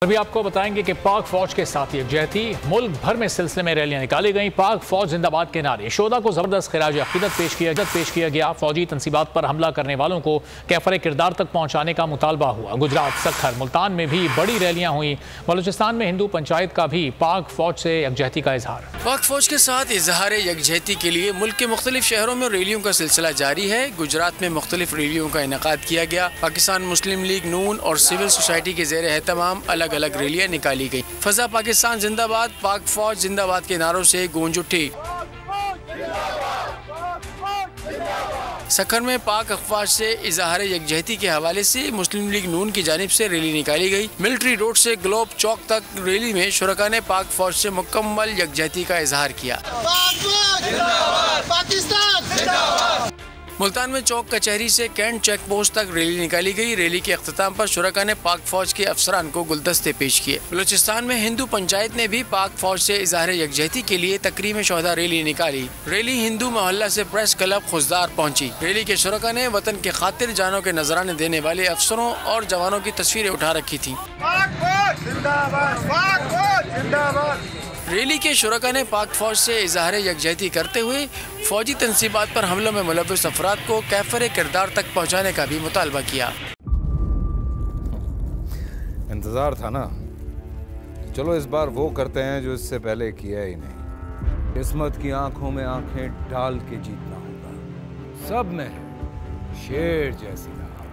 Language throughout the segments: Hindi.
अभी आपको बताएंगे कि पाक फौज के साथ यकजहती, मुल्क भर में सिलसिले में रैलियां निकाली गई। पाक फौज जिंदाबाद के नारे, शोधा को जबरदस्त खिराज अकीदत पेश किया गया। फौजी तनसीबात पर हमला करने वालों को कैफर किरदार तक पहुंचाने का मुतालबा हुआ। गुजरात, सखर, मुल्तान में भी बड़ी रैलियां हुई। बलूचिस्तान में हिंदू पंचायत का भी पाक फौज से यकजहती का इजहार। पाक फौज के साथ इजहार यकजहती के लिए मुल्क के मुख्तलिफ शहरों में रैलियों का सिलसिला जारी है। गुजरात में मुख्तलिफ रैलियों का इनेकाद किया गया। पाकिस्तान मुस्लिम लीग नून और सिविल सोसाइटी के ज़ेर एहतमाम अलग अलग रैलियां निकाली गई। फजा पाकिस्तान जिंदाबाद, पाक फौज जिंदाबाद के नारों से गूंज उठी। सखर में पाक अफवाज से इजहार यकजहती के हवाले से मुस्लिम लीग नून की जानिब से रैली निकाली गई। मिलिट्री रोड से ग्लोब चौक तक रैली में शुरका ने पाक फौज से मुकम्मल यकजहती का इजहार किया। मुल्तान में चौक कचहरी से कैंट चेक पोस्ट तक रैली निकाली गई। रैली के अख्ताम पर शुरका ने पाक फौज के अफसरान को गुलदस्ते पेश किए। बलूचिस्तान में हिंदू पंचायत ने भी पाक फौज से इजहार यकजहती के लिए तकरीम शोहदा रैली निकाली। रैली हिंदू मोहल्ला से प्रेस क्लब खुशदार पहुंची। रैली के शुरका ने वतन के खातिर जानों के नजराने देने वाले अफसरों और जवानों की तस्वीरें उठा रखी थी। रैली के शुरका ने पाक फौज से इजहार यकजहती करते हुए फौजी तनसीबात पर हमलों में मुलव्वस अफराद को कैफर किरदार तक पहुँचाने का भी मुतालबा किया। इंतजार था ना, चलो इस बार वो करते हैं जो इससे पहले किया ही नहीं। किस्मत की आंखों में आंखें डाल के जीतना होगा। सब में शेर जैसी राह,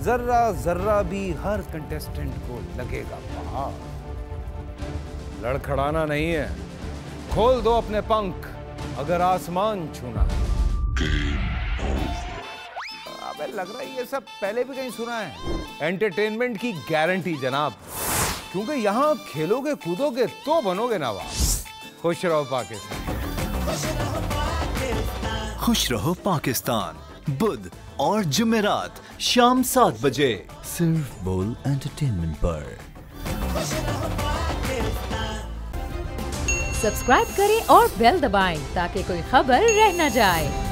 जर्रा जर्रा भी हर कंटेस्टेंट को लगेगा पहाड़। लड़खड़ाना नहीं है, खोल दो अपने पंख अगर आसमान छूना है। अबे लग रहा है ये सब पहले भी कहीं सुना है। एंटरटेनमेंट की गारंटी जनाब, क्योंकि यहाँ खेलोगे कूदोगे तो बनोगे नवाब। खुश रहो पाकिस्तान। खुश रहो पाकिस्तान, बुध और जुमेरात शाम 7 बजे सिर्फ बोल एंटरटेनमेंट पर। सब्सक्राइब करें और बेल दबाएं ताकि कोई खबर रह न जाए।